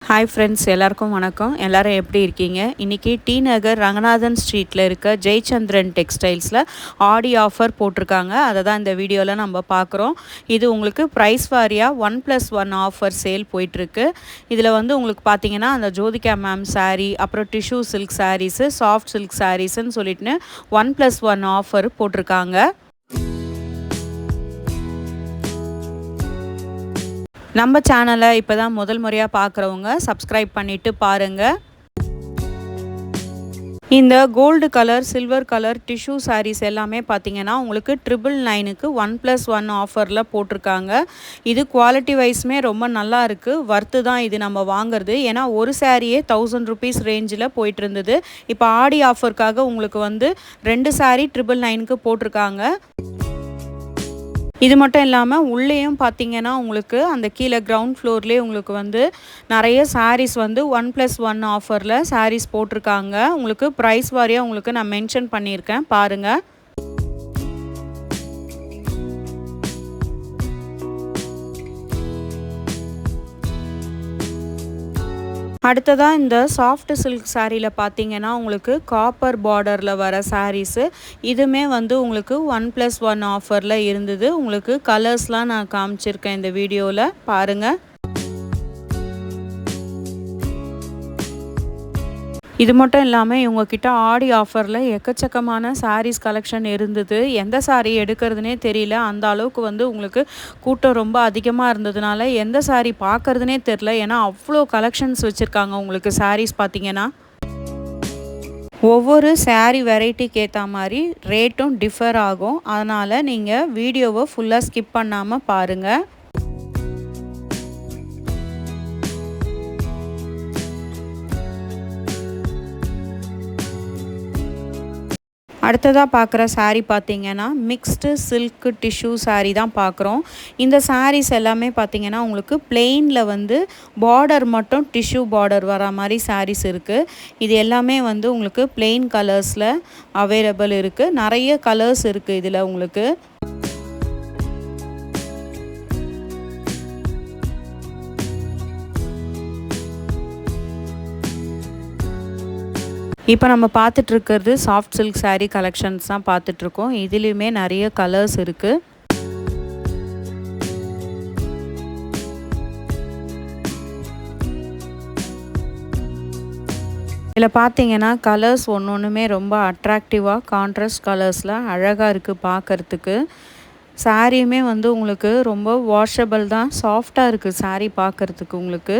Hi friends, எல்லாருக்கும் வணக்கம். எல்லோரும் எப்படி இருக்கீங்க? இன்றைக்கி டி நகர் ரங்கநாதன் ஸ்ட்ரீட்டில் இருக்க ஜெயச்சந்திரன் டெக்ஸ்டைல்ஸில் ஆடி ஆஃபர் போட்டிருக்காங்க. அதை தான் இந்த வீடியோவில் நம்ம பார்க்குறோம். இது உங்களுக்கு ப்ரைஸ் வாரியாக 1+1 ஆஃபர் சேல் போயிட்டுருக்கு. இதில் வந்து உங்களுக்கு பார்த்தீங்கன்னா அந்த ஜோதிகா மேம் சாரீ, அப்புறம் tissue silk saris, soft silk சாரீஸுன்னு சொல்லிட்டு 1+1 ஆஃபர் போட்டிருக்காங்க. நம்ம சேனலை இப்போ தான் முதல் முறையாக பார்க்குறவங்க சப்ஸ்கிரைப் பண்ணிவிட்டு பாருங்கள். இந்த gold colour, silver colour tissue saris எல்லாமே பார்த்தீங்கன்னா உங்களுக்கு 999க்கு 1+1 ஆஃபரில் போட்டிருக்காங்க. இது குவாலிட்டி வைஸுமே ரொம்ப நல்லா இருக்குது. வர்த்து தான் இது நம்ம வாங்குறது. ஏன்னா ஒரு சாரியே 1000 ருபீஸ் ரேஞ்சில் போயிட்டு இருந்தது. இப்போ ஆடி ஆஃபருக்காக உங்களுக்கு வந்து 2 சாரீ 999க்கு போட்டிருக்காங்க. இது மட்டும் இல்லாமல் உள்ளேயும் பார்த்தீங்கன்னா உங்களுக்கு அந்த கீழே கிரவுண்ட் ஃப்ளோர்லேயே உங்களுக்கு வந்து நிறைய சாரீஸ் வந்து 1+1 ஆஃபரில் சாரீஸ் போட்டிருக்காங்க. உங்களுக்கு ப்ரைஸ் வாரியாக உங்களுக்கு நான் மென்ஷன் பண்ணியிருக்கேன், பாருங்கள். அடுத்ததாக இந்த சாஃப்ட் சில்க் சாரியில் பார்த்தீங்கன்னா உங்களுக்கு காப்பர் பார்டரில் வர சாரீஸு இதுவுமே வந்து உங்களுக்கு 1+1 ஆஃபரில் இருந்தது. உங்களுக்கு கலர்ஸ்லாம் நான் காமிச்சிருக்கேன் இந்த வீடியோவில், பாருங்கள். இது மட்டும் இல்லாமல் இவங்கக்கிட்ட ஆடி ஆஃபரில் எக்கச்சக்கமான சாரீஸ் கலெக்ஷன் இருந்தது. எந்த சாரீ எடுக்கிறதுனே தெரியல. அந்த அளவுக்கு வந்து உங்களுக்கு கூட்டம் ரொம்ப அதிகமாக இருந்ததுனால எந்த சாரீ பார்க்குறதுனே தெரில. ஏன்னா அவ்வளோ கலெக்ஷன்ஸ் வச்சுருக்காங்க. உங்களுக்கு சாரீஸ் பார்த்திங்கன்னா ஒவ்வொரு சாரீ வெரைட்டிக்கு ஏற்ற மாதிரி ரேட்டும் டிஃபர் ஆகும். அதனால் நீங்கள் வீடியோவை ஃபுல்லாக ஸ்கிப் பண்ணாமல் பாருங்கள். அடுத்ததாக பார்க்குற சாரீ பார்த்திங்கன்னா மிக்ஸ்டு சில்க் டிஷ்யூ சாரீ தான் பார்க்குறோம். இந்த சாரீஸ் எல்லாமே பார்த்திங்கன்னா உங்களுக்கு பிளெயினில் வந்து பார்டர் மட்டும் டிஷ்யூ பார்டர் வர மாதிரி சாரீஸ் இருக்குது. இது எல்லாமே வந்து உங்களுக்கு பிளெயின் கலர்ஸில் அவைலபிள் இருக்குது. நிறைய கலர்ஸ் இருக்குது இதில் உங்களுக்கு. இப்போ நம்ம பார்த்துட்ருக்கிறது சாஃப்ட் சில்க் சாரீ கலெக்ஷன்ஸ் தான் பார்த்துட்ருக்கோம். இதுலேயுமே நிறைய கலர்ஸ் இருக்குது. இதில் பார்த்தீங்கன்னா கலர்ஸ் ஒன்றுமே ரொம்ப அட்ராக்டிவாக கான்ட்ராஸ்ட் கலர்ஸில் அழகாக இருக்குது பார்க்குறதுக்கு. சாரியுமே வந்து உங்களுக்கு ரொம்ப வாஷபிள் தான், சாஃப்டாக இருக்குது சாரீ பார்க்குறதுக்கு உங்களுக்கு.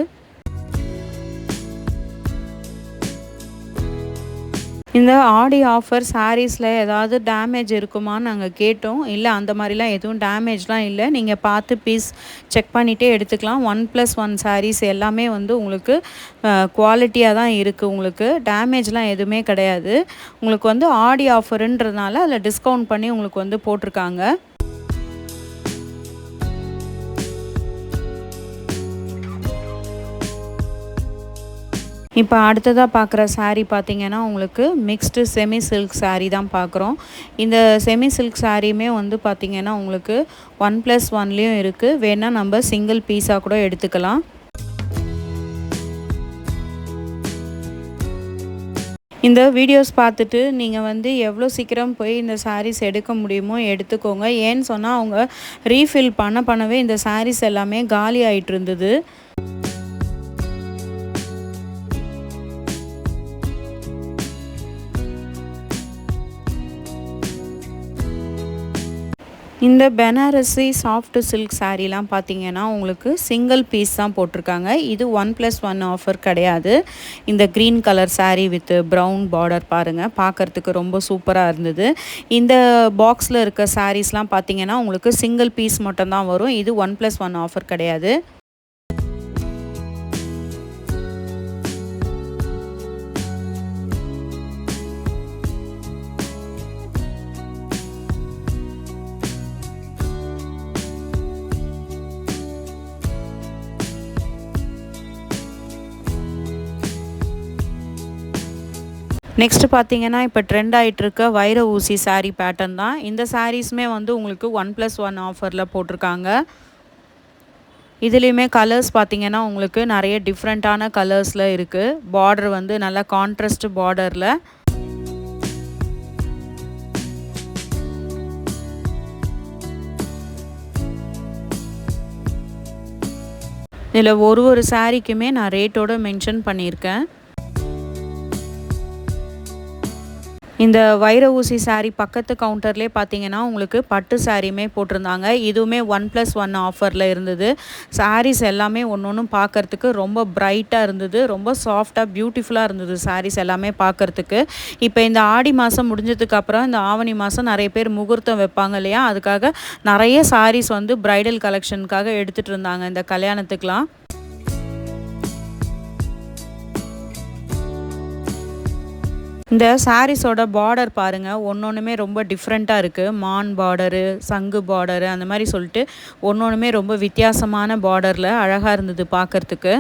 இந்த ஆடி ஆஃபர் சாரீஸில் ஏதாவது டேமேஜ் இருக்குமான்னு நாங்கள் கேட்டோம். இல்லை, அந்த மாதிரிலாம் எதுவும் டேமேஜ்லாம் இல்லை. நீங்கள் பார்த்து பீஸ் செக் பண்ணிகிட்டே எடுத்துக்கலாம். 1+1 சாரீஸ் எல்லாமே வந்து உங்களுக்கு குவாலிட்டியாக தான் இருக்குது. உங்களுக்கு டேமேஜ்லாம் எதுவுமே கிடையாது. உங்களுக்கு வந்து ஆடி ஆஃபருன்றதுனால அதில் டிஸ்கவுண்ட் பண்ணி உங்களுக்கு வந்து போட்டிருக்காங்க. இப்போ அடுத்ததாக பார்க்குற சாரீ பார்த்திங்கன்னா உங்களுக்கு மிக்ஸ்டு செமி சில்க் சாரீ தான் பார்க்குறோம். இந்த செமி சில்க் சாரியுமே வந்து பார்த்திங்கன்னா உங்களுக்கு 1+1லேயும் இருக்குது. வேணால் நம்ம சிங்கிள் பீஸாக கூட எடுத்துக்கலாம். இந்த வீடியோஸ் பார்த்துட்டு நீங்கள் வந்து எவ்வளோ சீக்கிரம் போய் இந்த சாரீஸ் எடுக்க முடியுமோ எடுத்துக்கோங்க. ஏன்னு சொன்னால் அவங்க ரீஃபில் பண்ணவே இந்த சாரீஸ் எல்லாமே காலி ஆகிட்டு இருந்தது. இந்த பெனாரசி சாஃப்ட் சில்க் சாரீலாம் பார்த்தீங்கன்னா உங்களுக்கு சிங்கிள் பீஸ் தான் போட்டிருக்காங்க. இது 1+1 ஆஃபர் கிடையாது. இந்த green colour sari with brown border பாருங்கள், பார்க்குறதுக்கு ரொம்ப சூப்பராக இருந்தது. இந்த பாக்ஸில் இருக்க சாரீஸ்லாம் பார்த்தீங்கன்னா உங்களுக்கு சிங்கிள் பீஸ் மட்டும்தான் வரும். இது 1+1 ஆஃபர் கிடையாது. நெக்ஸ்ட் பார்த்தீங்கன்னா இப்போ ட்ரெண்ட் ஆகிட்டு இருக்க வைர ஊசி சாரீ பேட்டர்ன் தான். இந்த சாரீஸுமே வந்து உங்களுக்கு 1+1 ஆஃபரில் போட்டிருக்காங்க. இதுலேயுமே கலர்ஸ் பார்த்திங்கன்னா உங்களுக்கு நிறைய டிஃப்ரெண்ட்டான கலர்ஸில் இருக்குது. பார்டர் வந்து நல்லா கான்ட்ராஸ்ட் பார்டரில். இதில் ஒரு சாரீக்குமே நான் ரேட்டோடு மென்ஷன் பண்ணியிருக்கேன். இந்த வைர ஊசி சாரீ பக்கத்து கவுண்டர்லேயே பார்த்தீங்கன்னா உங்களுக்கு பட்டு சாரியுமே போட்டிருந்தாங்க. இதுவுமே 1+1 ஆஃபரில் இருந்தது. சாரீஸ் எல்லாமே ஒன்று பார்க்குறதுக்கு ரொம்ப பிரைட்டாக இருந்தது. ரொம்ப சாஃப்டாக பியூட்டிஃபுல்லாக இருந்தது சாரீஸ் எல்லாமே பார்க்குறதுக்கு. இப்போ இந்த ஆடி மாதம் முடிஞ்சதுக்கப்புறம் இந்த ஆவணி மாதம் நிறைய பேர் முகூர்த்தம் வைப்பாங்க இல்லையா, அதுக்காக நிறைய சாரீஸ் வந்து பிரைடல் கலெக்ஷனுக்காக எடுத்துகிட்டு இருந்தாங்க இந்த கல்யாணத்துக்கெலாம். இந்த சாரீஸோட பார்டர் பாருங்கள், ஒன்றுமே ரொம்ப டிஃப்ரெண்ட்டாக இருக்குது. மான் பார்டரு, சங்கு பார்டரு, அந்த மாதிரி சொல்லிட்டு ஒன்றுமே ரொம்ப வித்தியாசமான பார்டரில் அழகாக இருந்தது பார்க்குறதுக்கு.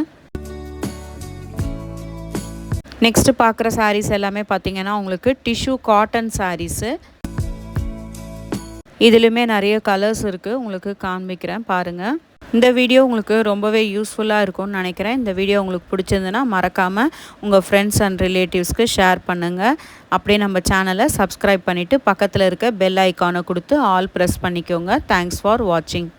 நெக்ஸ்ட்டு பார்க்குற சாரீஸ் எல்லாமே பார்த்திங்கன்னா உங்களுக்கு டிஷ்யூ காட்டன் சாரீஸு. இதுலேயுமே நிறைய கலர்ஸ் இருக்குது, உங்களுக்கு காண்பிக்கிறேன் பாருங்கள். இந்த வீடியோ உங்களுக்கு ரொம்பவே யூஸ்ஃபுல்லாக இருக்கும்னு நினைக்கிறேன். இந்த வீடியோ உங்களுக்கு பிடிச்சிருந்துன்னா மறக்காமல் உங்கள் ஃப்ரெண்ட்ஸ் அண்ட் ரிலேட்டிவ்ஸ்க்கு ஷேர் பண்ணுங்கள். அப்படியே நம்ம சேனலை சப்ஸ்கிரைப் பண்ணிவிட்டு பக்கத்தில் இருக்க பெல் ஐக்கானை கொடுத்து ஆல் ப்ரெஸ் பண்ணிக்கோங்க. தேங்க்ஸ் ஃபார் வாட்சிங்.